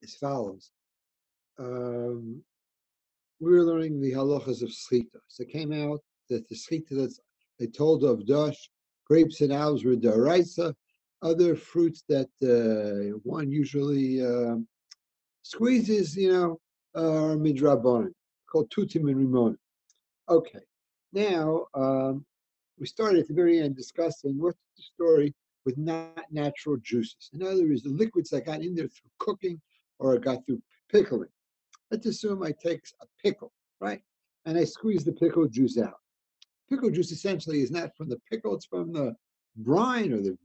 as follows. We were learning the halachas of sחיטה. So it came out that the sחיטה that they told of dash, grapes and olives were d'oraisa. Other fruits that one usually squeezes, are midrabanan, called tutim and rimon. Okay, now we started at the very end discussing what's the story with not natural juices. In other words, the liquids that got in there through cooking or got through pickling. Let's assume I take a pickle, right? And I squeeze the pickle juice out. Pickle juice essentially is not from the pickle, it's from the brine or the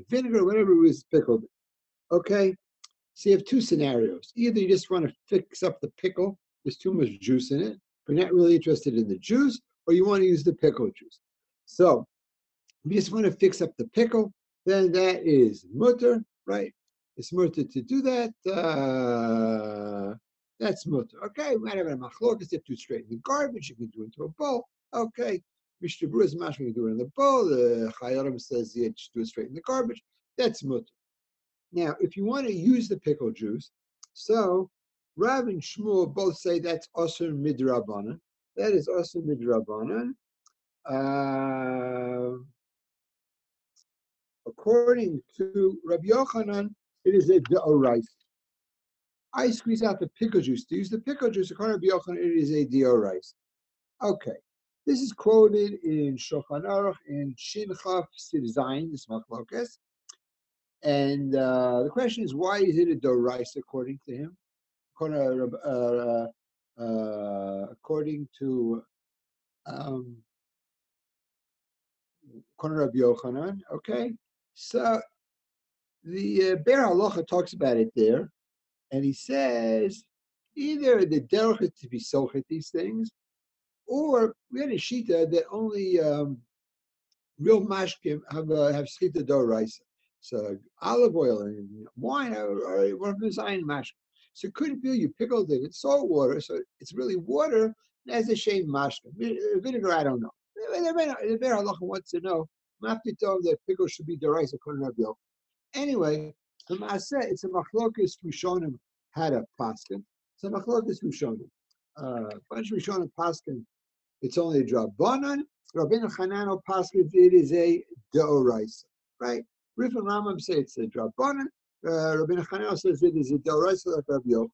vinegar, whatever it was pickled. Okay? So you have two scenarios. Either you just want to fix up the pickle, there's too much juice in it, but you're not really interested in the juice, or you want to use the pickle juice. So if you just want to fix up the pickle, then that is mutter, right? It's mutter to do that. That's mutter. Okay, we might have a machlokas if to straighten the garbage, you can do it into a bowl. Okay. Mishnah Berurah is mashma, you can do it in the bowl. The Chayyim says you just do it straight in the garbage. That's mutter. Now, if you want to use the pickle juice, so Rav and Shmuel both say that's asur midrabanan. That is asur midrabanan. According to Rabbi Yochanan, it is a deoraisa. I squeeze out the pickle juice. To use the pickle juice, according to Rabbi Yochanan, it is a deoraisa. Okay. This is quoted in Shulchan Aruch in Shin Chaf Siv Zayin, this machlokas. And the question is, why is it a doraisa according to him? According to Rabbi Yochanan, okay? So the Ber Halacha talks about it there, and he says either the derech is to be sochet these things, or we had a shita that only real mashkim have sחיטה doraisa. So olive oil and wine are one of the zayin mashkim. So it couldn't be you pickled it. It's salt water, so it's really water. And as a shame mashkim. Vinegar, I don't know. The Ber Halacha wants to know. Mafito that pickle should be doraisa according to Rabbi Yochanan. Anyway, the Maaseh, it's a machlokas Rishonim had a paskin. It's a machlokas Rishonim. Bunch of Rishonim paskin. It's only a drabanan. Rabbeinu Chananel paskin it is a deoraisa, right? Rif and Rambam say it's a drabanan. Rabbeinu Chananel says it is a deoraisa like Rabbi Yochanan.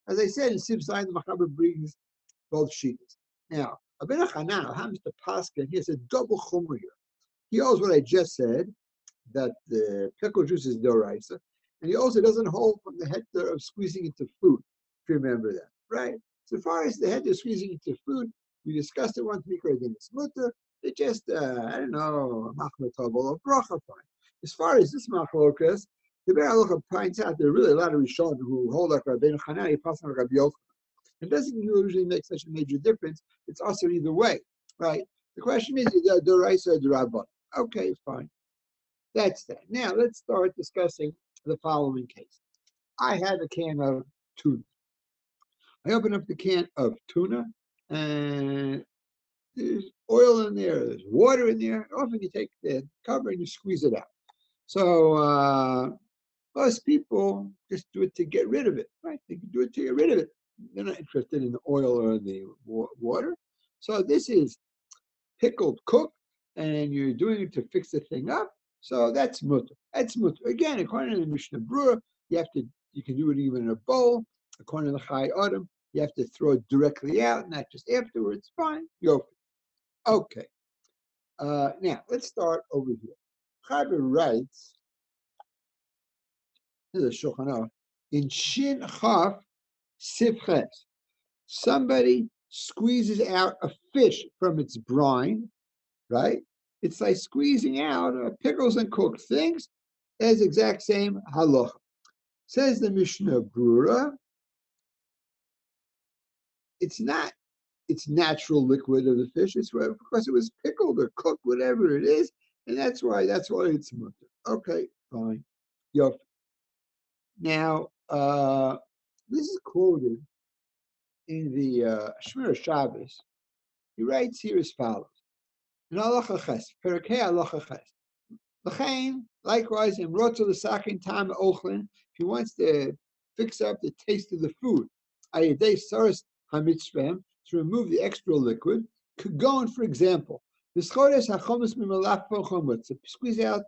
As I said in Siv Zayin, the Machaber brings both sheets. Now, Rabbeinu Chananel happens to paskin. He has a double chumrah here. He knows what I just said, that the pickle juice is deoraisa, and he also doesn't hold from the heter of squeezing into food, if you remember that, right? So far as the heter squeezing into food, we discussed it once because in it's mutter, they just, I don't know, machma tabel or bracha fine. As far as this machlokas, the Ber Halacha points out there are really a lot of Rishonim who hold like Rabbeinu Chananel, he passes like Rabbi Yochanan. It doesn't usually make such a major difference. It's also either way, right? The question is deoraisa or derabbanan. Okay, fine. That's that. Now let's start discussing the following case. I have a can of tuna. I open up the can of tuna, and there's oil in there, there's water in there. Often you take the cover and you squeeze it out. So most people just do it to get rid of it, right? They can do it to get rid of it. They're not interested in the oil or the water. So this is pickled cooked, and you're doing it to fix the thing up. So that's mutter. That's mutter. Again, according to the Mishnah Berurah, you can do it even in a bowl. According to the Chayyim, you have to throw it directly out, not just afterwards. Fine, go. Okay. Now let's start over here. Rabbi writes, this is a Shulchan Aruch, in Shin Chaf Siv Ches. Somebody squeezes out a fish from its brine, right? It's like squeezing out pickles and cooked things. As exact same halacha. Says the Mishnah Berurah, it's not its natural liquid of the fish. It's because it was pickled or cooked, whatever it is, and that's why it's mutter. Okay, fine. Yof. Now, this is quoted in the Shmir Shabbos. He writes here as follows. In Halacha Ches, Perakei Halacha Ches. Likewise, in Rotzel Sakin Tam Ochlin, if he wants to fix up the taste of the food, Ayadei Saras Hamitzvem, to remove the extra liquid, could go on, for example, to squeeze out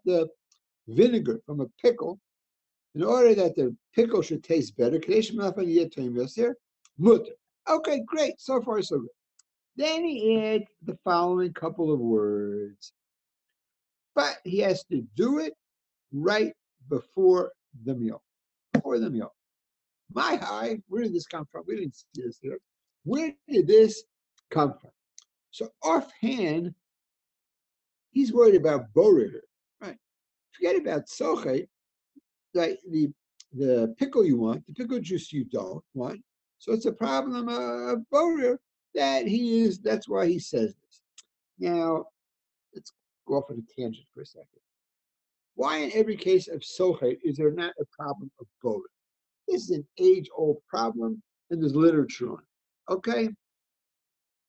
the vinegar from a pickle in order that the pickle should taste better. Mutter. Okay, great. So far, so good. Then he adds the following couple of words. But he has to do it right before the meal. Before the meal. My high, where did this come from? We didn't see this here. Where did this come from? So offhand, he's worried about borer, right? Forget about soche, like the pickle you want, the pickle juice you don't want. So it's a problem of borer that he is, that's why he says this. Now, let's go off on a tangent for a second. Why in every case of soche is there not a problem of borer? This is an age-old problem, and there's literature on it. Okay?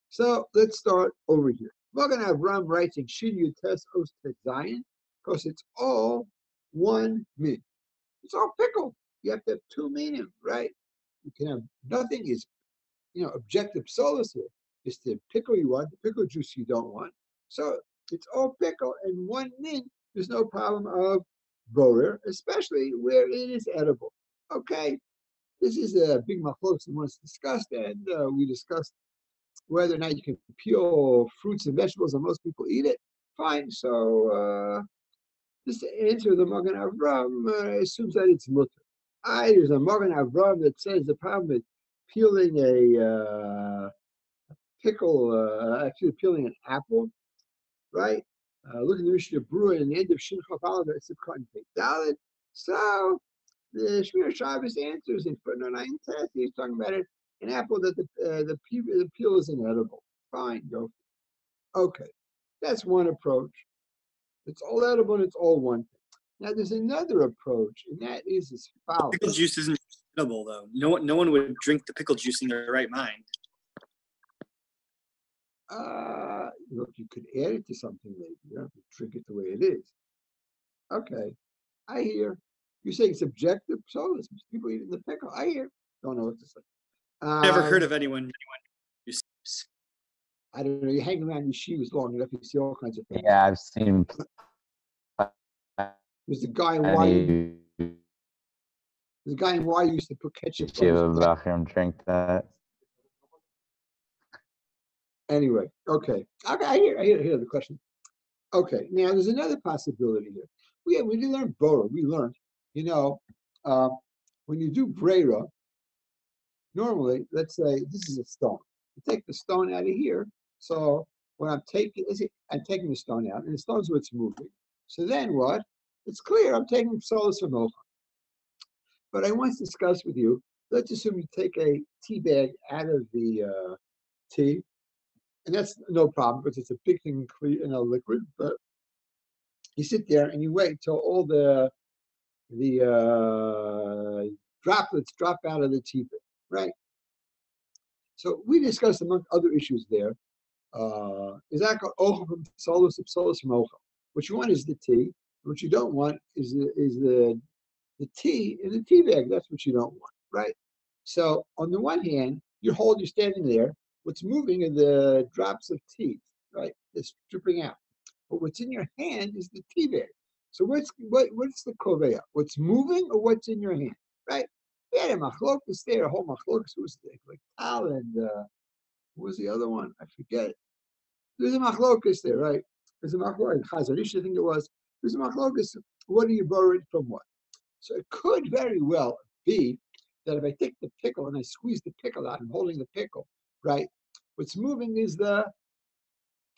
So let's start over here. Magen Avram writes in Shiur Tes Os Tes Zayin, because it's all one min. It's all pickle. You have to have two minim, right? You can have nothing is, objective solace here. It's the pickle you want, the pickle juice you don't want. So it's all pickle, and one min, there's no problem of borer, especially where it is edible. Okay, this is a big machlokes that was discussed, and we discussed whether or not you can peel fruits and vegetables, and most people eat it. Fine. So just to answer the Magen Avram assumes that it's mutter. There's a Magen Avram that says the problem with peeling a pickle, actually peeling an apple, right? Look at the Mishnah Berurah in the end of Shin Chaf Aleph, it's a cotton pig salad. So the Shmir Shabbos answers in footnote 9 test. He's talking about it, an apple that the peel is inedible. Fine, go. Okay, that's one approach. It's all edible and it's all one thing. Now there's another approach, and that is as follows. Pickle juice isn't edible, though. No one would drink the pickle juice in their right mind. Look, you could add it to something maybe. You don't have to drink it the way it is. Okay, I hear. You say subjective solace. People eating the pickle. I hear. Don't know what to say. Never heard of anyone. I don't know. You hang around yeshivas long enough, you see all kinds of things. Yeah, I've seen. There's a guy in Y. There's a guy in Y used to put ketchup. Yeshiva drink that. Anyway, okay. I hear the question. Okay, now there's another possibility here. We didn't learn Bora. We learned, when you do Brera, normally, let's say this is a stone. You take the stone out of here. So when I'm taking the stone out, and the stone's what's moving. So then what? It's clear I'm taking solas from Mocha. But I want to discuss with you, let's assume you take a tea bag out of the tea, and that's no problem because it's a big thing in a liquid, but you sit there and you wait until all the droplets drop out of the tea bag, right? So we discussed among other issues there. Is that called ocha from solus from ocha? What you want is the tea. What you don't want is the tea in the tea bag. That's what you don't want, right? So on the one hand, you're standing there. What's moving are the drops of tea, right? It's dripping out. But what's in your hand is the tea bag. So what's the koveya? What's moving or what's in your hand, right? We had a machlokas there, a whole machlokas was there, like Tal and what was the other one? I forget. There's a machlokas there, right? There's a machlokas, Chazarish, I think it was. There's a machlokas. What are you borrowing from what? So it could very well be that if I take the pickle and I squeeze the pickle out, I'm holding the pickle, right? What's moving is the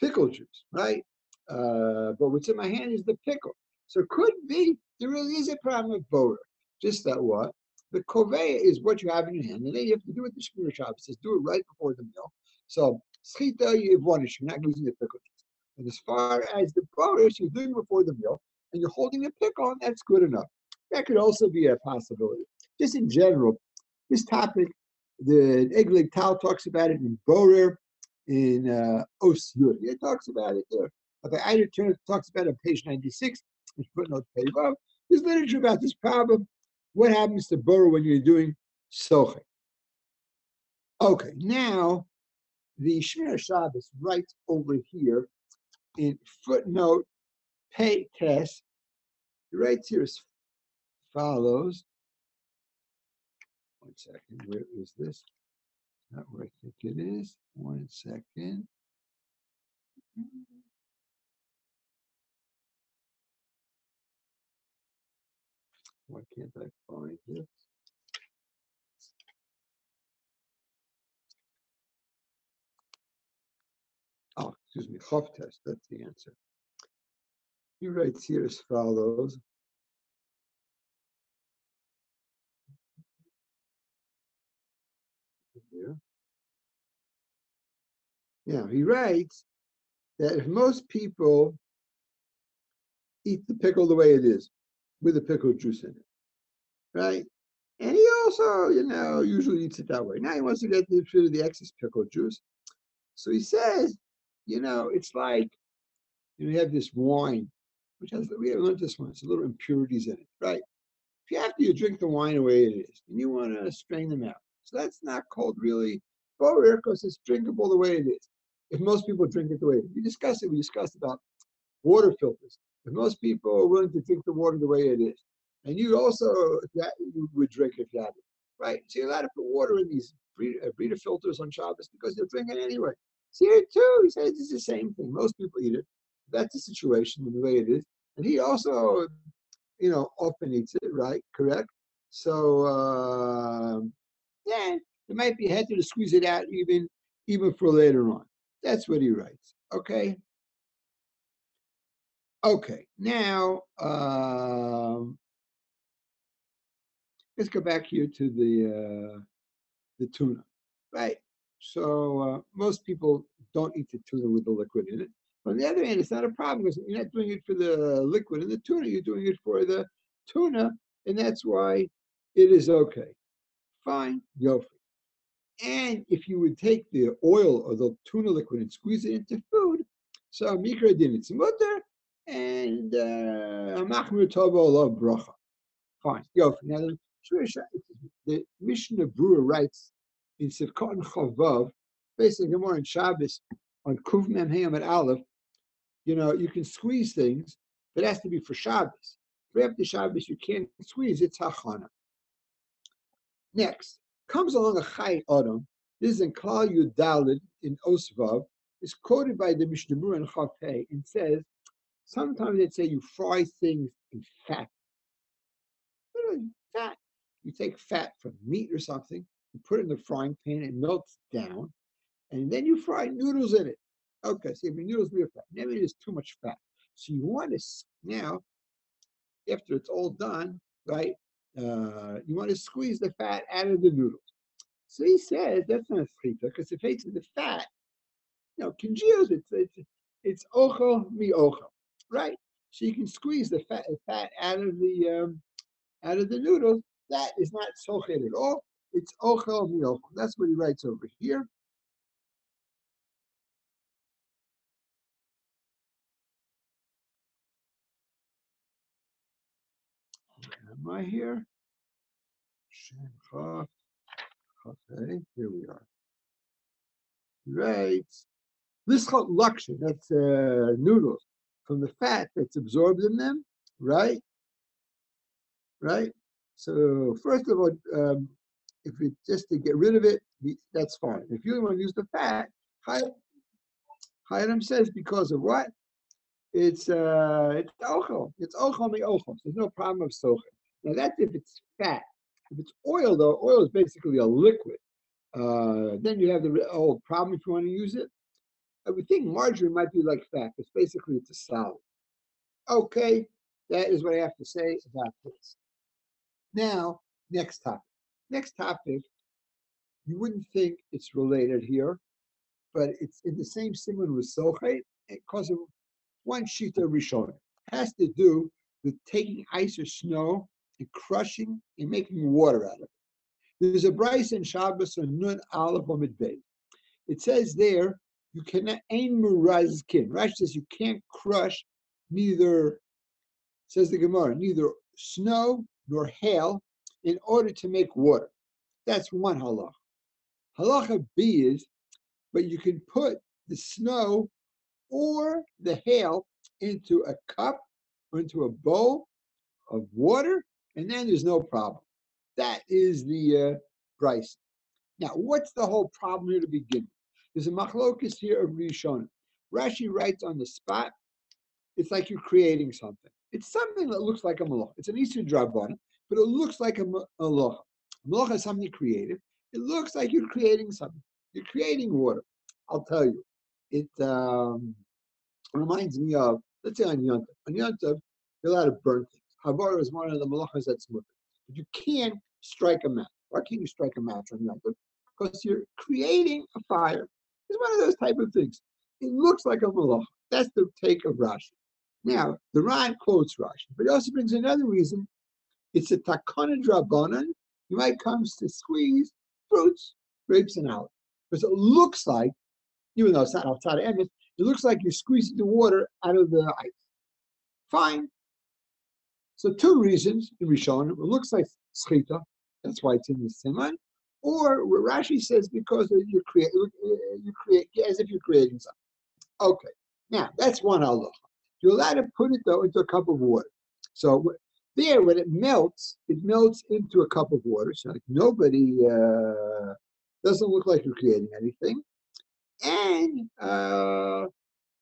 pickle juice, right? But what's in my hand is the pickle. So it could be there really is a problem with borer. Just that what? The koveya is what you have in your hand, and then you have to do it the Shmir Shabbos. It says do it right before the meal. So schiita, you have one issue, you're not losing the pickle juice. And as far as the borer, you're doing it before the meal, and you're holding the pickle, and that's good enough. That could also be a possibility. Just in general, this topic, the Egleg Tal talks about it in borer, in Shiur. It talks about it there. The Eider Turner talks about it on page 96, in footnote Pei. There's literature about this problem. What happens to Borough when you're doing Soche? Okay, now the Shmir Shabbos writes over here in footnote Pei Tes. He writes here as follows. One second, where is this? Not where I think it is. 1 second. Why can't I find this? Oh, excuse me, Chof test, that's the answer. He writes here as follows. Here. Now, he writes that if most people eat the pickle the way it is, with the pickle juice in it, right? And he also, usually eats it that way. Now he wants to get rid of the excess pickle juice. So he says, it's like, you have this wine, which has, we haven't learned this one, it's a little impurities in it, right? If you have to, you drink the wine the way it is, and you want to strain them out. So that's not called really borer, because it's drinkable the way it is. If most people drink it the way it is. We discussed about water filters. If most people are willing to drink the water the way it is, and you also, you would drink if you had it, right? So you're allowed to put water in these breeder filters on Shabbos because you'll drink it anyway. So here too, he says it's the same thing. Most people eat it. That's the situation the way it is. And he also, often eats it, right? Correct? So, yeah, there might be a head to squeeze it out even for later on. That's what he writes, okay? Okay, now let's go back here to the tuna, right? So most people don't eat the tuna with the liquid in it. On the other hand, it's not a problem because you're not doing it for the liquid in the tuna, you're doing it for the tuna, and that's why it is okay. Fine, go for it. And if you would take the oil or the tuna liquid and squeeze it into food, so mikra din it's mutter, and machmir tova olav bracha. Fine, go for it. Now the Mishnah Brewer writes in Sivkot and Chavav, basically more in Shabbos on Kuv Mem Hayam at Aleph. You can squeeze things, but it has to be for Shabbos. For after Shabbos, you can't squeeze, it's Hachana. Next, comes along a Chai Adam. This is in Klal Yud Daled in Osvav. It's quoted by the Mishnah Brewer and Chafei and says, sometimes they say you fry things in fat. Fat. You take fat from meat or something, you put it in the frying pan, it melts down, and then you fry noodles in it. Okay, so you have noodles with fat. Maybe it is too much fat. So you want to, now, after it's all done, right, you want to squeeze the fat out of the noodles. So he says that's not a schiita, because if it's the fat, congeals, it's ochel mi ochel, right? So you can squeeze the fat out of the noodles. That is not sochet at all. It's ochel mi ochel. That's what he writes over here. Am I here? Okay, here we are. Right. This called laksha, that's noodles from the fat that's absorbed in them, right? Right? So first of all, if it's just to get rid of it, that's fine. If you want to use the fat, Chaim says because of what? It's ochel. It's ochel mi ochel. There's no problem of sochel. Now that's if it's fat. If it's oil, though, oil is basically a liquid. Then you have the whole problem if you want to use it. I would think margarine might be like fat, because basically it's a solid. Okay, that is what I have to say about this. Now, next topic. Next topic, you wouldn't think it's related here, but it's in the same siman with Sochet because of one shita rishon. It has to do with taking ice or snow and crushing and making water out of it. There's a brayso in Shabbos on Nun Aleph Amid Beit. It says there, you cannot ein murazkin. Rashi says you can't crush neither Says the Gemara, neither snow nor hail in order to make water. That's one halacha. Halacha B is, but you can put the snow or the hail into a cup or into a bowl of water, and then there's no problem. That is the price. Now, what's the whole problem here to begin with? There's a machlokes here of Rishonim. Rashi writes on the spot, it's like you're creating something. It's something that looks like a malacha. It's an Easter drabanan, but it looks like a malacha. Malacha is something creative. It looks like you're creating something. You're creating water. I'll tell you. It reminds me of, let's say on Yom Tov. On Yom Tov, you're allowed to burn things. Havara is one of the malachas that's mutter. But you can't strike a match. Why can't you strike a match on Yom Tov? Because you're creating a fire. It's one of those type of things. It looks like a malacha. That's the take of Rashi. Now, the Ran quotes Rashi, but he also brings another reason. It's a takana drabanan. You might come to squeeze fruits, grapes, and olives. Because it looks like, even though it's not outside of emes, it looks like you're squeezing the water out of the ice. Fine. So two reasons in Rishonim. It looks like sחיטה. That's why it's in the siman. Or where Rashi says because you create as if you're creating something. Okay. Now that's one halacha. You're allowed to put it though into a cup of water. So there, when it melts into a cup of water. So like nobody doesn't look like you're creating anything. And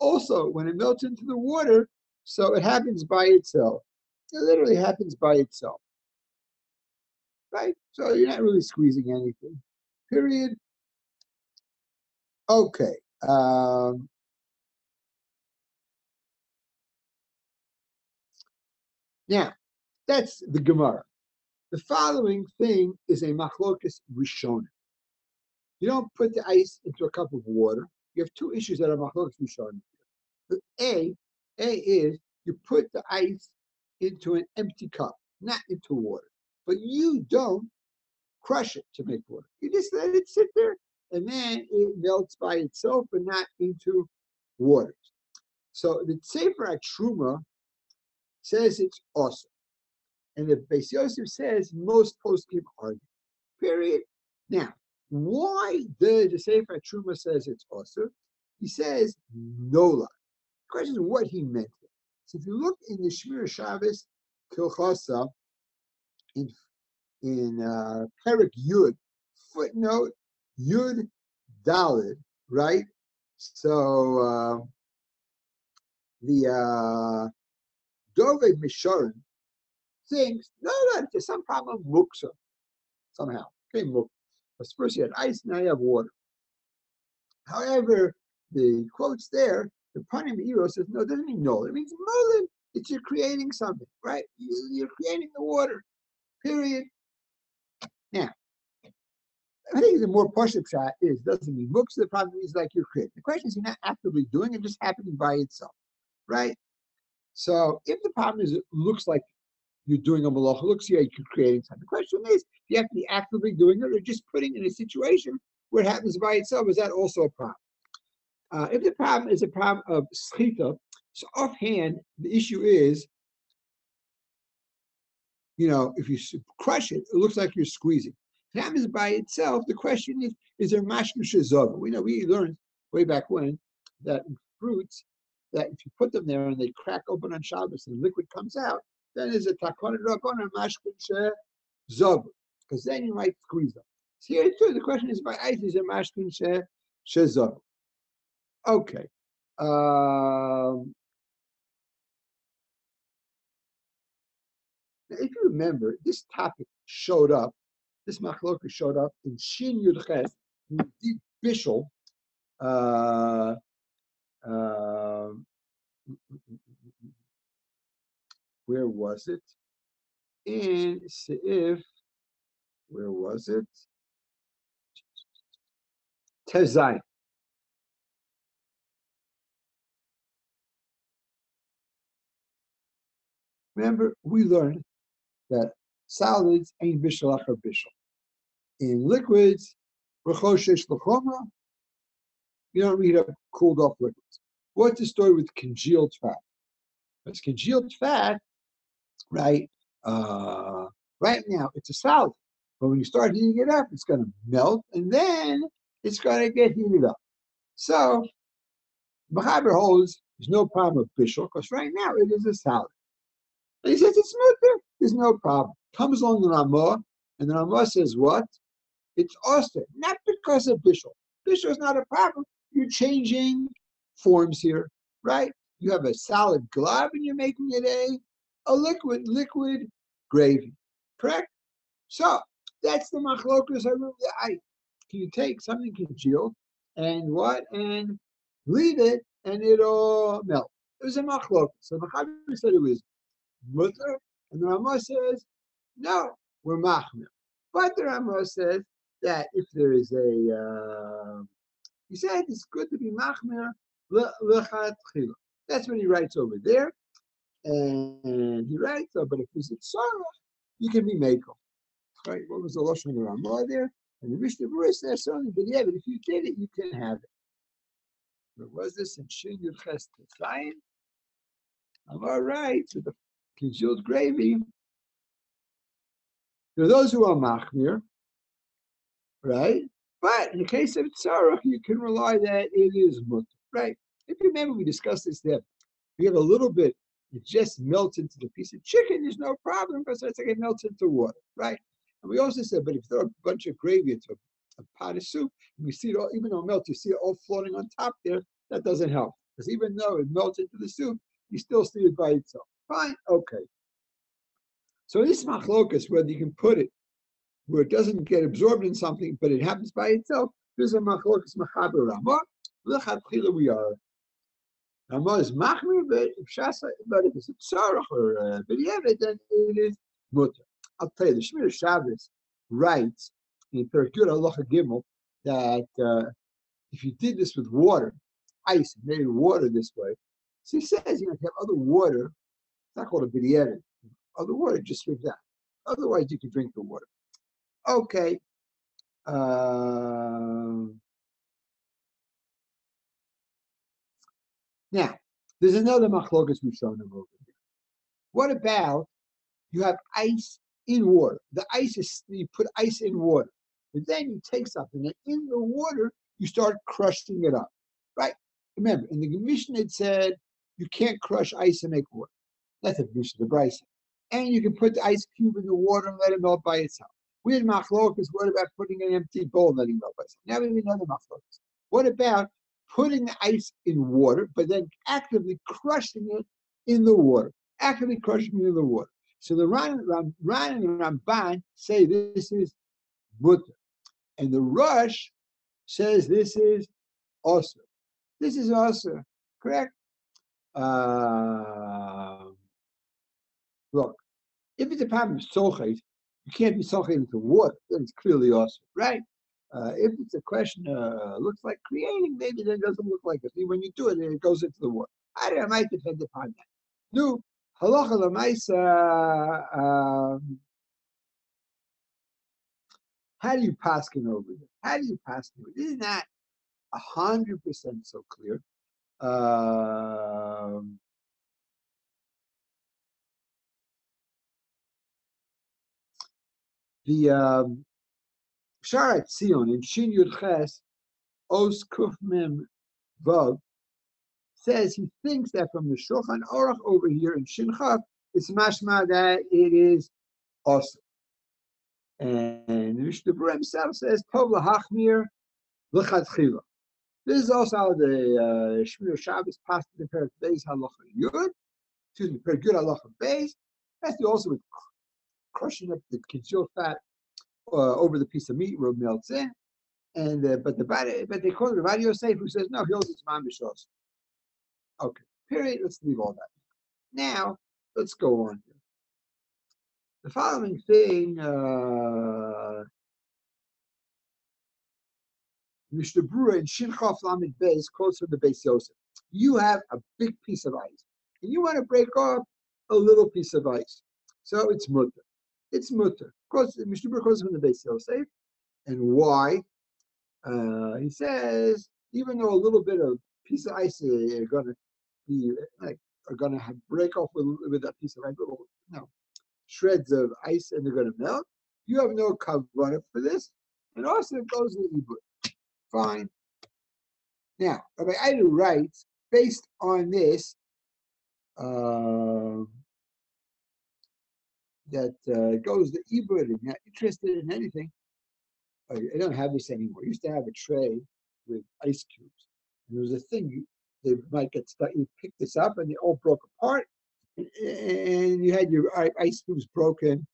also, when it melts into the water, so it happens by itself. It literally happens by itself. Right? So you're not really squeezing anything. Period. Okay. Now, that's the Gemara. The following thing is a machlokes rishonim. You don't put the ice into a cup of water. You have two issues that are machlokes rishonim. A is you put the ice into an empty cup, not into water. But you don't crush it to make water. You just let it sit there, and then it melts by itself, but not into water. So the Sefer Truma says it's awesome. And the Beis Yosef says most poskim argue. Period. Now, why does the Sefer Truma says it's awesome? He says no lie. The question is what he meant. So if you look in the Shmir Shabbos Hilchos in Perek Yud, footnote Yud Daled, right? So the Dove Misharim thinks, no, there's some problem of muksa somehow. Okay, muksa. Because first you had ice, now you have water. However, the quotes there, the Panim Iro says, no, it doesn't mean no. It means molin. It's you're creating something, right? You're creating the water. Period. Now, I think the more partial shot is doesn't mean muksa. The problem is like you're creating. The question is you're not actively doing it, just happening by itself, right? So if the problem is it looks like you're doing a malacha, looks like you're creating something. The question is, you have to be actively doing it or just putting it in a situation where it happens by itself. Is that also a problem? If the problem is a problem of sחיטה, so offhand, the issue is, if you crush it, it looks like you're squeezing. If it happens by itself, the question is there mashkin shezov? We learned way back when that fruits, that if you put them there and they crack open on Shabbos and the liquid comes out, then there's a takana drabon and mashkin shezov, because then you might squeeze them. So here too, the question is by ice, is there mashkin shezov? Okay. Now, if you remember, this topic showed up, this machloka showed up in Shin Yud Ches, Deep Bishul, where was it? In Seif, where was it? Tezai. Remember, we learned that solids ain't bishul achar bishul. In liquids, rechoshesh l'chomra, you don't read up cooled off liquids. What's the story with congealed fat? Because congealed fat right? Right now, it's a solid. But when you start heating it up, it's going to melt, and then it's going to get heated up. So, Mechaber holds there's no problem with bishul, because right now it is a solid. And he says it's mutter. There's no problem. Comes along the Ramah, and the Ramah says what? It's also not because of bishul. Bishul is not a problem. You're changing forms here, right? You have a solid glob, and you're making it a liquid gravy, correct? So that's the machlokas. Can you take something congealed and what and leave it, and it'll melt? It was a machlokas. So the Chaver said it was mutter, and the Ramah says no, we're machmir. But the Ramah says that if there is he said it's good to be machmir lechat chila. That's what he writes over there, and he writes, but if there's a tzara, you can be makel. Right? What was the lashon of the Ramah there? And the Mishnah Berurah says something, but yeah, but if you did it, you can have it. But was this in Shiur Ches Tzayin? All right, so the congealed gravy. There are those who are machmir, right? But in the case of tzarach, you can rely that it is mutter, right? If you remember, we discussed this there. We have a little bit, it just melts into the piece of chicken, there's no problem because it's like it melts into water, right? And we also said, but if you throw a bunch of gravy into a pot of soup, and you see it all, even though it melts, you see it all floating on top there, that doesn't help. Because even though it melts into the soup, you still see it by itself. Fine, okay. So this machlokas, whether you can put it where it doesn't get absorbed in something, but it happens by itself, there's a machlokas Mechaber Ramah. L'chadchila we are. Ramah is machmir, but if it's a tzarach or a b'diavad, then it is mutter. I'll tell you, the Shmir Shabbos writes in Perkut Halacha Gimel that if you did this with water, ice, made water this way, so he says, if you have other water, it's not called a b'diavad. Other water, just sweep that. Otherwise, you can drink the water. Okay. Now, there's another machlokas we've shown them over here. What about you have ice in water? The ice is, you put ice in water, but then you take something and in the water you start crushing it up, right? Remember, in the Mishnah it said you can't crush ice and make water. That's the Mishnah, the Bryce. And you can put the ice cube in the water and let it melt by itself. We had machlokas. What about putting an empty bowl and letting it melt by itself? Now we have another machlokas. What about putting the ice in water, but then actively crushing it in the water? Actively crushing it in the water. So the Ran and Ramban say this is mutter, and the Rush says this is also. This is also correct. Look, if it's a problem of solchait, you can't be solchait into water. Then it's clearly also, right? If it's a question, looks like creating, maybe then it doesn't look like it. When you do it, it goes into the water. I might depend upon that. No, halacha l'maisa. How do you paskin over here? How do you paskin? This is not 100% so clear. The Sharat Tzion in Shin Yud Ches Os Kuf Mem Vav says he thinks that from the Shulchan Aruch over here in Shin Chaf, it's mashma that it is awesome. And the Mishnah Berurah himself says Tov lahachmir l'chadchila. This is also how the Shmir Shabbos passed the Perek Beis Halacha Yud. Excuse me, Perek Yud Halacha Beis. That's also with crushing up the congealed fat over the piece of meat where it melts in. And but they call it Rabbi Yosef, who says no, he holds it's man b'shos. Okay, period. Let's leave all that. Now let's go on here. The following thing, Mishnah Berurah in Shin Chaf Lamed Beis quotes from the Beis Yosef. You have a big piece of ice, and you want to break off a little piece of ice, so it's mutter. It's mutter. Mishnah Berurah quotes from the Beis Yosef, and why? He says even though a little bit of piece of ice are going to be like are going to break off with that piece of ice, little no, shreds of ice and they're going to melt. You have no kavanah for this. And also it goes to the ibud. Fine. Now, Rabbi Ida writes, based on this, that goes to ibud and not interested in anything. I don't have this anymore. I used to have a tray with ice cubes. And there was a thing, they might get stuck. You pick this up and they all broke apart. And you had your ice cubes broken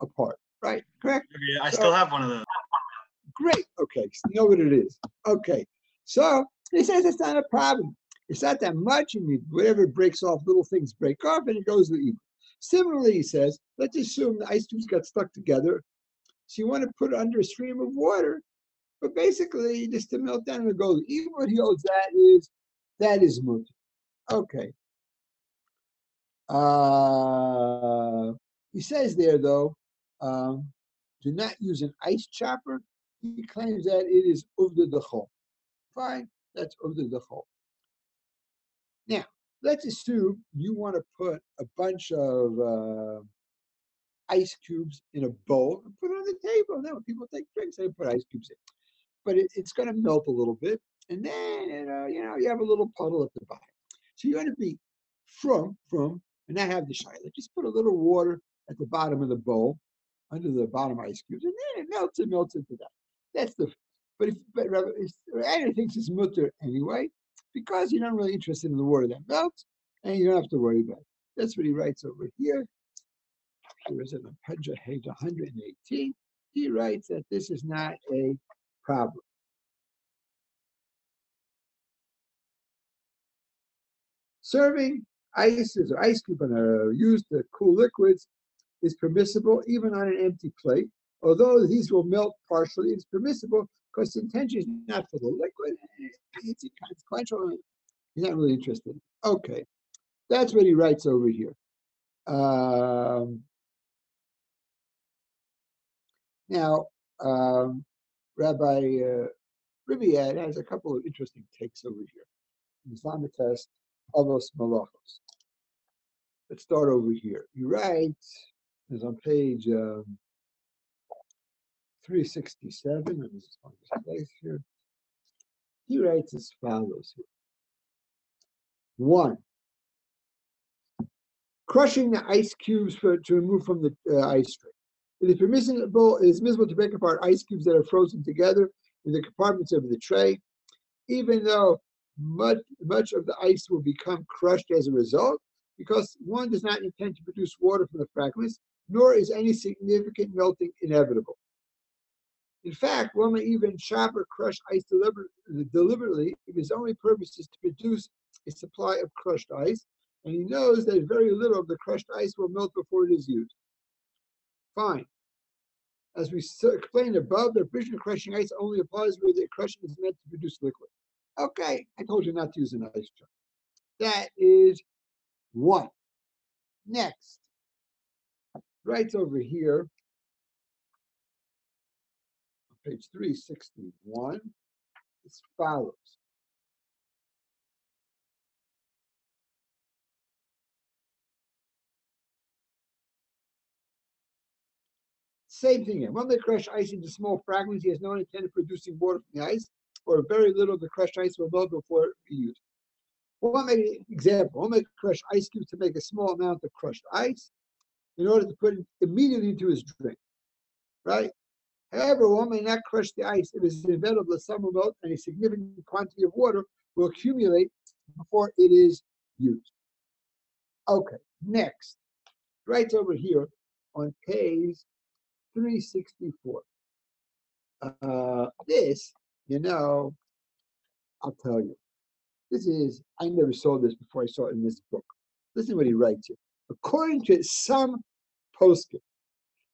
apart, right? Correct? Yeah, I still have one of those. Great. Okay. So you know what it is. Okay. So he says it's not a problem. It's not that much, and whatever breaks off, little things break off, and it goes to evil. Similarly, he says, let's assume the ice cubes got stuck together. So you want to put it under a stream of water, but basically just to melt down and go to evil. What he holds that is mutter. Okay. He says there though, do not use an ice chopper. He claims that it is uvda d'chol. Fine, that's uvda d'chol. Now, let's assume you want to put a bunch of ice cubes in a bowl and put it on the table. Now, when people take drinks, they put ice cubes in. But it's going to melt a little bit, and then you have a little puddle at the bottom. So you want to be from, and not have the shayla. Just put a little water at the bottom of the bowl, under the bottom ice cubes, and then it melts into that. That's the. But Rabbi thinks it's mutter anyway, because you're not really interested in the water that melts, and you don't have to worry about it. That's what he writes over here. Here is it on page 118. He writes that this is not a problem. Serving ices or ice cube used to cool liquids is permissible even on an empty plate. Although these will melt partially, it's permissible because the intention is not for the liquid. It's inconsequential. He's not really interested. Okay, that's what he writes over here. Now, Rabbi Rabbi has a couple of interesting takes over here. Islamic test, Avos Malachos. Let's start over here. He writes, is on page 367. Let me just find this place here. He writes as follows here. 1. Crushing the ice cubes to remove from the ice tray. It is permissible to break apart ice cubes that are frozen together in the compartments of the tray, even though much of the ice will become crushed as a result, because one does not intend to produce water from the fragments, nor is any significant melting inevitable. In fact, one may even chop or crush ice deliberately if his only purpose is to produce a supply of crushed ice, and he knows that very little of the crushed ice will melt before it is used. Fine. As we explained above, the provision of crushing ice only applies where the crushing is meant to produce liquid. Okay, I told you not to use an ice chop. That is 1. Next, right over here, page 361, as follows. Same thing here. One may crush ice into small fragments. He has no intent of producing water from the ice, or very little of the crushed ice will melt before it be used. One may crush ice cubes to make a small amount of crushed ice in order to put it immediately into his drink, right? However, one may not crush the ice if it is inevitable that some will melt and a significant quantity of water will accumulate before it is used. Okay, next, right over here on page 364. This, I'll tell you. I never saw this before I saw it in this book. Listen to what he writes here. According to some poskim,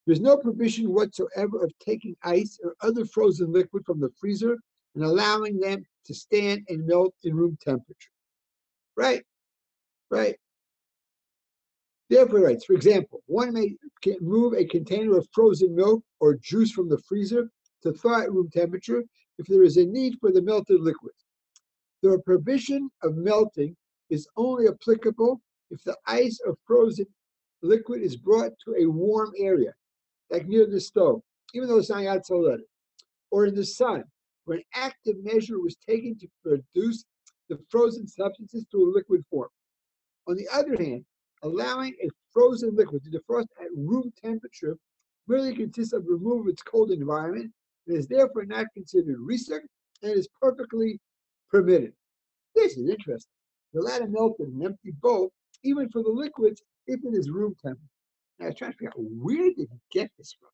there's no provision whatsoever of taking ice or other frozen liquid from the freezer and allowing them to stand and melt in room temperature. Right? Therefore, he writes, for example, one may move a container of frozen milk or juice from the freezer to thaw at room temperature if there is a need for the melted liquid. The provision of melting is only applicable if the ice or frozen liquid is brought to a warm area, like near the stove, even though it's not outside, or in the sun, where an active measure was taken to produce the frozen substances to a liquid form. On the other hand, allowing a frozen liquid to defrost at room temperature merely consists of removal of its cold environment and is therefore not considered research and is perfectly permitted. This is interesting. You're allowed to melt in an empty bowl, even for the liquids, if it is room temperature. Now, I was trying to figure out where did he get this from?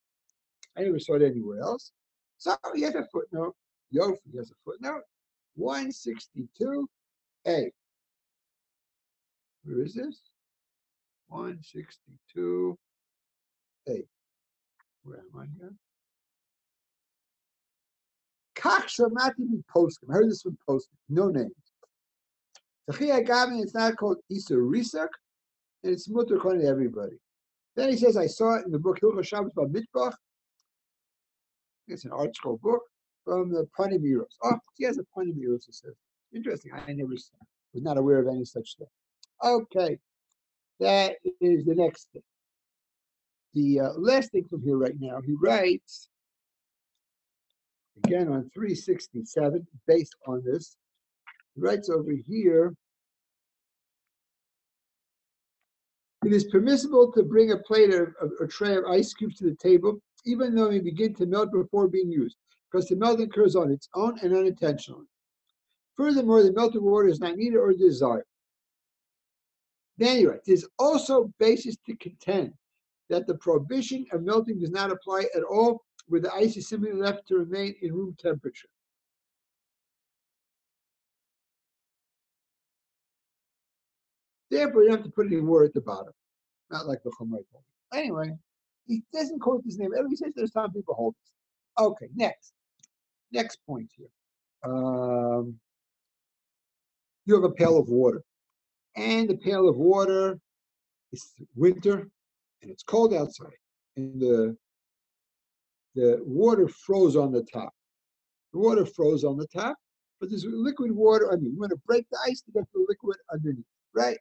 I never saw it anywhere else. So he has a footnote. Yofi has a footnote. 162a. Where is this? 162a. Where am I here? Kach Shamati Poskim. I heard this from Poskim. No names. Sachia Gavin, it's not called Isur Risak, and it's mutter according to everybody. Then he says, I saw it in the book Hilchos Shabbos by Mitbach. It's an art school book from the Panimiros. Oh, he has a Panimiros, it says. Interesting. I was not aware of any such thing. Okay, that is the next thing. The last thing from here right now, he writes, again on 367, based on this, he writes over here, it is permissible to bring a plate or a tray of ice cubes to the table, even though they begin to melt before being used, because the melting occurs on its own and unintentionally. Furthermore, the melted water is not needed or desired. Then he writes, there's also basis to contend that the prohibition of melting does not apply at all where the ice is simply left to remain in room temperature. Therefore, you don't have to put any water at the bottom, not like the Chumrei told me. Anyway, he doesn't quote his name. He says there's some people hold this. Okay, next point here. You have a pail of water, and the pail of water is winter, and it's cold outside, and the water froze on the top. The water froze on the top, but there's liquid water underneath. You want to break the ice to get the liquid underneath, right?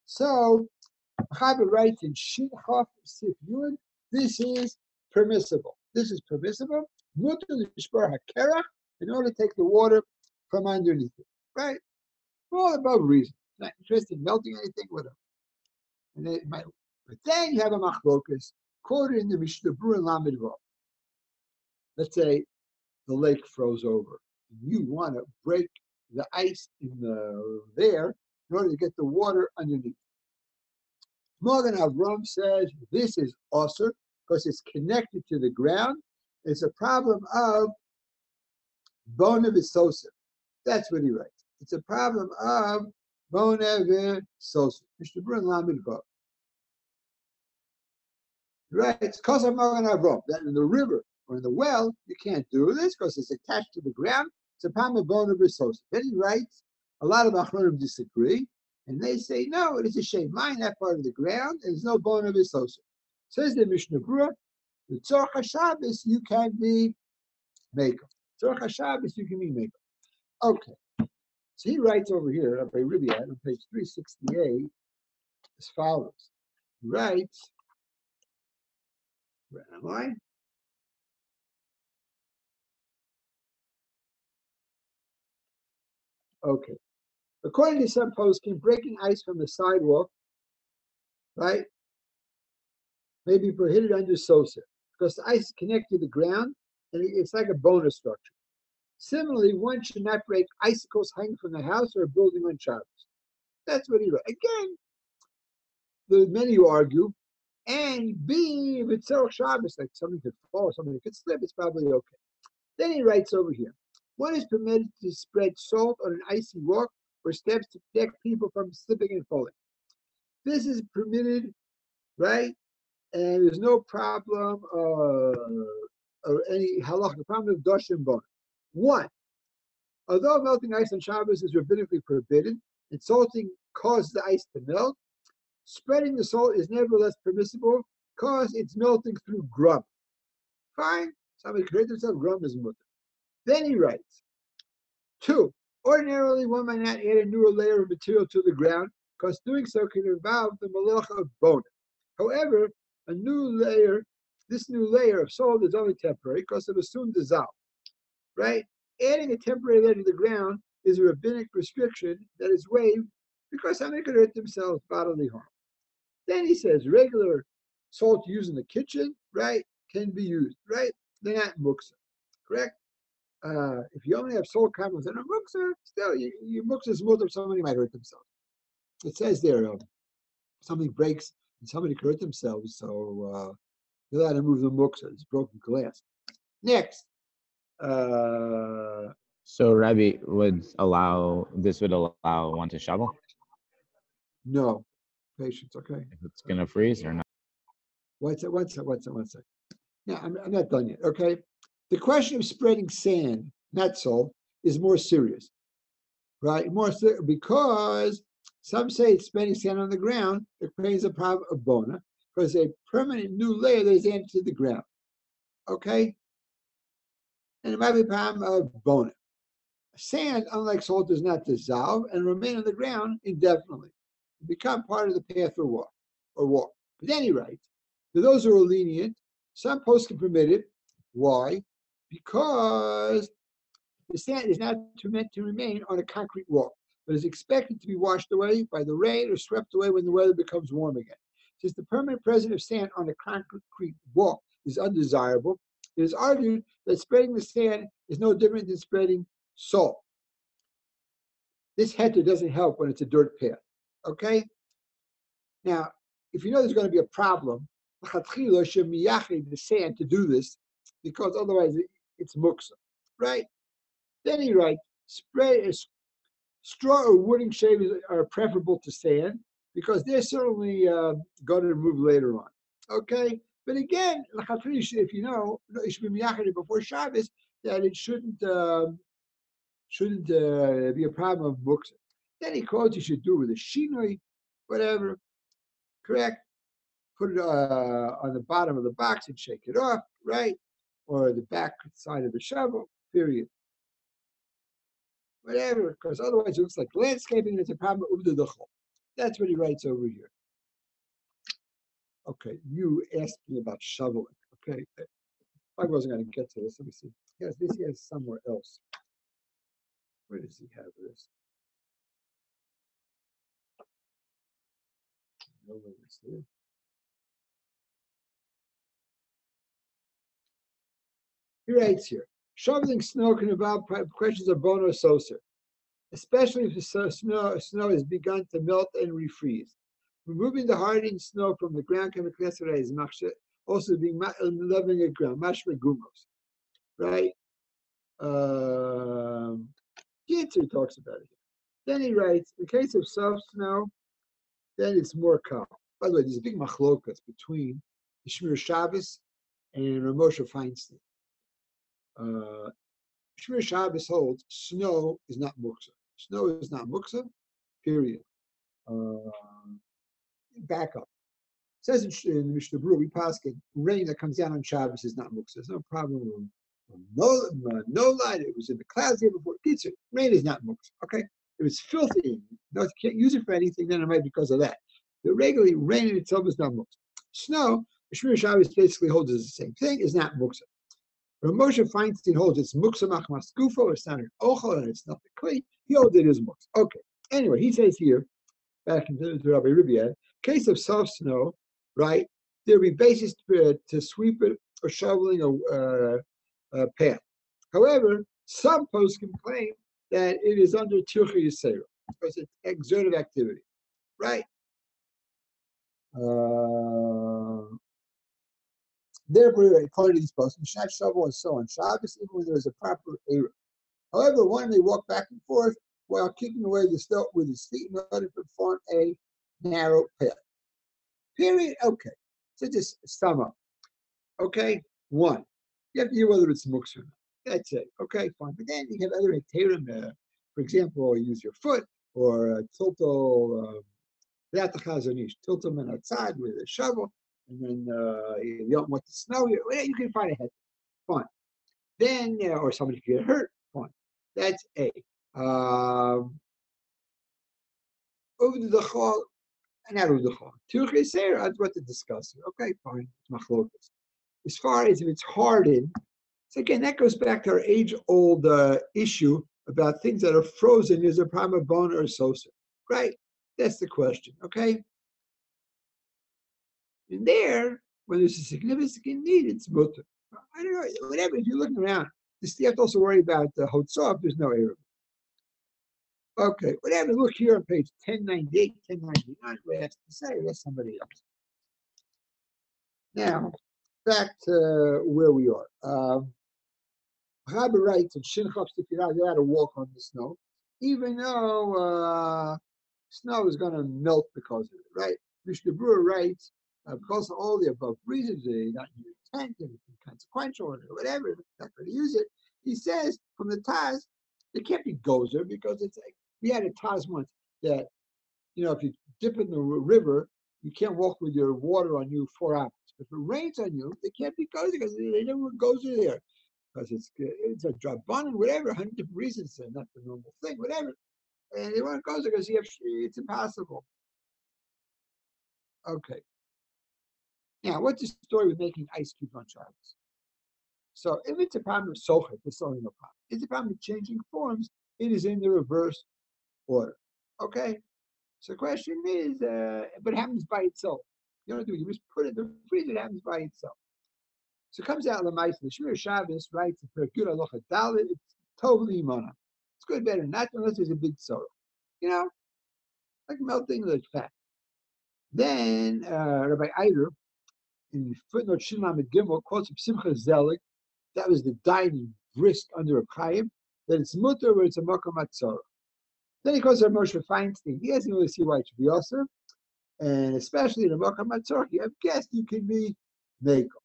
So, Rabbi writes in Shiur Sif Yud, this is permissible. This is permissible. Mutar l'shbar hakerach, in order to take the water from underneath it, right? For all above reasons. Not interested in melting anything, whatever. And then but then you have a machlokas quoted in the Mishnah Berurah and Lamed Vav. Let's say the lake froze over. You want to break the ice in there in order to get the water underneath. Magen Avram says this is osur because it's connected to the ground. It's a problem of bona v'sosa. That's what he writes. It's a problem of bona v'sosa. Mishnah Berurah and Lamed Vav. Right? It's because of Magen Avram that in the river or in the well you can't do this because it's attached to the ground. It's a problem of bona v'sosa. Then he writes, a lot of Achronim disagree. And they say, no, it is a shame. Mine that part of the ground, and there's no bona v'sosa. Says the Mishnah Berurah, the Tzorcha Shabbos, you can be maker. Tzorcha Shabbos, you can be maker. Okay. So he writes over here, Rabbi Rabbi on page 368, as follows. He writes, where am I? Okay. According to some poskim, breaking ice from the sidewalk, right, may be prohibited under sosa because the ice is connected to the ground and it's like a bonus structure. Similarly, one should not break icicles hanging from the house or a building on Shabbos. That's what he wrote. Again, there's many who argue, and B, if it's Tzorcha Shabbos, like something could fall, something could slip, it's probably okay. Then he writes over here, one is permitted to spread salt on an icy walk or steps to protect people from slipping and falling. This is permitted, right? And there's no problem or any halacha problem of dosh and bone. One, although melting ice on Shabbos is rabbinically forbidden, and salting causes the ice to melt, spreading the salt is nevertheless permissible because it's melting through grum. Fine, somebody created himself, grum is mutter. Then he writes, two, ordinarily one might not add a newer layer of material to the ground because doing so can involve the malacha of bone. However, this new layer of salt is only temporary because it will soon dissolve, right? Adding a temporary layer to the ground is a rabbinic restriction that is waived because somebody could hurt themselves bodily harm. Then he says regular salt used in the kitchen, right, can be used, right? They're not muksa, correct? If you only have salt kernels in a muksa, still, your muksa is more than somebody might hurt themselves. It says there, something breaks and somebody could hurt themselves, so you're allowed to move the muksa. It's broken glass. Next. So Rabbi would allow one to shovel No. Patience, okay? if it's gonna freeze or not. One sec. Now, I'm not done yet, okay? The question of spreading sand, not salt, is more serious, right? More serious because some say it's spreading sand on the ground. It creates a problem of bona because a permanent new layer that is added to the ground, okay? And it might be a problem of bona. Sand, unlike salt, does not dissolve and remain on the ground indefinitely. It become part of the path or walk. But then he writes, for those who are lenient, some posts can permit it. Why? Because the sand is not meant to remain on a concrete walk, but is expected to be washed away by the rain or swept away when the weather becomes warm again. Since the permanent presence of sand on a concrete walk is undesirable, it is argued that spreading the sand is no different than spreading salt. This heter doesn't help when it's a dirt path, okay? Now, if you know there's going to be a problem, the sand to do this, because otherwise it's muksa, right? Then he writes, straw or wooden shavings are preferable to sand because they're certainly going to remove later on, okay? But again, if you know, it should be miyachid before Shabbos, that it shouldn't be a problem of muksa. Then he quotes you should do it with a shinoi, whatever, correct? Put it on the bottom of the box and shake it off, right? Or the back side of the shovel, period. Whatever, because otherwise it looks like landscaping and it's a problem of the duchol. That's what he writes over here. Okay, you asked me about shoveling. Okay, I wasn't going to get to this. Let me see. Yes, this he has somewhere else. Where does he have this? No, where is it? He writes here, shoveling snow can involve questions of bono soser, especially if the snow has begun to melt and refreeze. Removing the hardened snow from the ground can be classified as machshe, also being leveling a ground, mashme gumos, right? Yitzhak talks about it. Then he writes, in case of soft snow, then it's more calm. By the way, there's a big machlokas between the Shiur Shabbos and Ramosha Feinstein. Shiur Shabbos holds snow is not muksa. Snow is not muksa, period. Back up. It says in Mishnah Berurah, we paskin rain that comes down on Shabbos is not muksa. There's no problem with no light. It was in the clouds here before. Pizza. Rain is not muksa. Okay. If it's filthy, you can't use it for anything, then it might be because of that. The regularly rain in itself is not muksa. Snow, Shiur Shabbos basically holds the same thing, is not muksa. Ramosha Feinstein holds it's muksa machmas gufo, it's not an ochel, and it's not the kli. He holds it is muksa. Okay. Anyway, he says here, back into the Rabbi Rabbi, case of soft snow, right? There'll be basis to sweep it or shoveling a path. However, some posts can claim that it is under tircha yisera because it's exertive activity, right? Therefore, according to these posts, you should not shovel and so on Shabbos, even when there is a proper area. However, one may walk back and forth while kicking away the snow with his feet in order to perform a narrow path. Period. Okay. So just sum up. Okay. One, you have to hear whether it's muksa or not. That's it. Okay, fine. But then you have other heterim, for example, use your foot or tiltle without the chazonish. Tilt them outside with a shovel, and then you don't want the snow here. Well, you can find a head. Fine. Then, or somebody can get hurt. Fine. That's A. Over the chol, That's what to discuss here. Okay, fine. It's machlokas. As far as if it's hardened, so again, that goes back to our age-old issue about things that are frozen. Is a prima bone or sosa, right? That's the question. Okay. And there, when there's a significant need, it's mutter. I don't know, whatever. If you're looking around, you have to also worry about the hotzah if there's no Arab. Okay, whatever. Look here on page 1098, 1099. What has to say? That's somebody else. Now, back to where we are. Rabbi writes in Shinchov Stifirah, you had to walk on the snow, even though snow is going to melt because of it, right? Mishnah Brewer writes, because of all the above reasons, they not use tent and consequential or whatever, not going to use it. He says from the Taz, it can't be gozer because it's like we had a Taz once that, if you dip in the river, you can't walk with your water on you 4 hours. If it rains on you, they can't be gozer because they never gozer there. Because it's a drabanan, whatever, 100 different reasons, not the normal thing, whatever. And they want to go there because it's impossible. Okay. Now, what's the story with making ice cubes on Shabbos? So, if it's a problem of sochet, there's only no problem. If it's a problem of changing forms, it is in the reverse order. Okay? So, the question is, but it happens by itself. You don't do it, you just put it in the freezer, it happens by itself. So it comes out Lamais, the Shiur Shabbos writes for good halacha dalit, it's totally imana. It's good, better not unless there's a big sorrow. Like melting like fat. Then Rabbi Eider, in footnote Shin Lamed Gimel, quotes Simcha Zelig, that was the dining brisk under a chayim, that it's mutter where it's a makom atzara. Then he quotes Moshe Feinstein. He doesn't really see why it should be also, and especially in a makom atzara, you have guessed you can be mekel.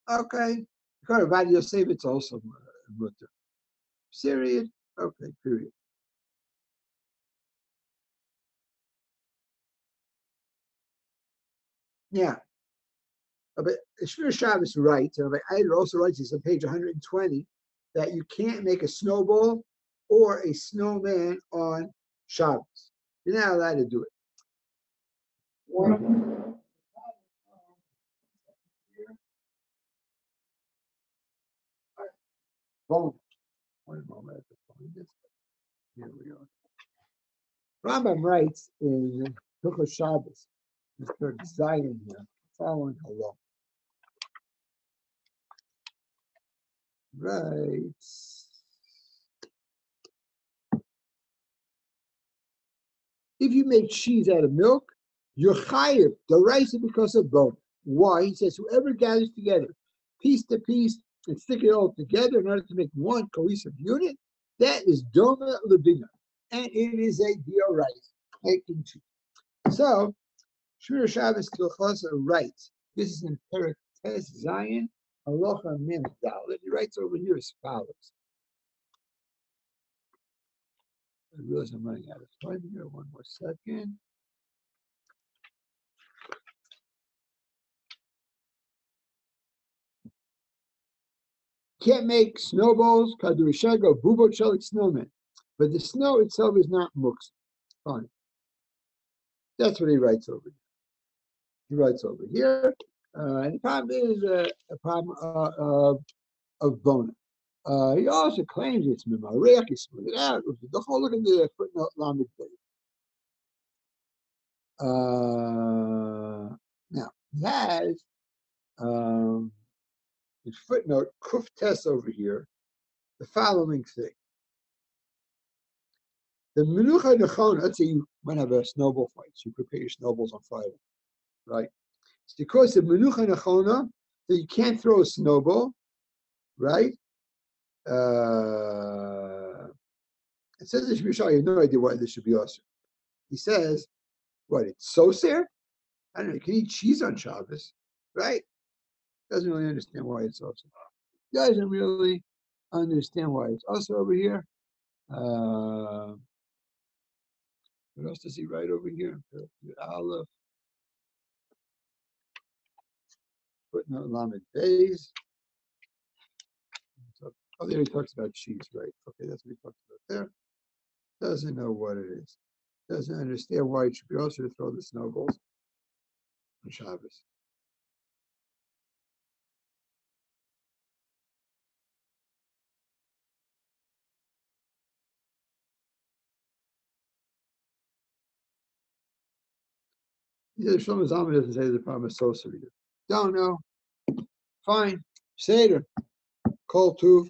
Okay. Rabbi Yosef, it's also mutter. Period. Okay, period. Yeah. But Shiur Shabbos writes, and Rabbi Eider also writes this on page 120, that you can't make a snowball or a snowman on Shabbos. You're not allowed to do it. One moment, I have to find this. Here we are. Rambam writes in Hilchos Shabbos, Mr. Zion here, following along. Writes, if you make cheese out of milk, you're chayiv, the rice is because of bone. Why? He says, whoever gathers together, piece to piece, and stick it all together in order to make one cohesive unit, that is doma lebina, and it is a deal rice, making cheese. So, Shiur Shabbos Hilchos writes, this is in Perek Tes Zion, Halacha Mem Dalet. He writes over here as follows. I realize I'm running out of time here. One more second. Can't make snowballs, kadurishago, bubochelik snowmen. But the snow itself is not muktzah. Fine. That's what he writes over here. He writes over here. And the problem is a problem of bona. He also claims it's mimarech, he smoothed it out. The whole look at the footnote lamed beit. Now, he has the footnote kuf tes over here, the following thing. The menucha nechona, let's say you want to have a snowball fight, so you prepare your snowballs on fire, right? It's because the menucha nechona, that you can't throw a snowball, right? It says this Mishal, you have no idea why this should be awesome. He says, what, it's so ser? I don't know, you can eat cheese on Shabbos, right? Doesn't really understand why it's awesome. Doesn't really understand why it's also over here. What else does he write over here? Aleph. Footnote Lamed Beis. Oh, there he talks about cheese, right? Okay, that's what he talks about there. Doesn't know what it is. Doesn't understand why it should be also to throw the snowballs on Shabbos. Yeah, Shlomo Zalman doesn't say the problem is sorcery. Don't know. Fine. Seder. Kol Tuv.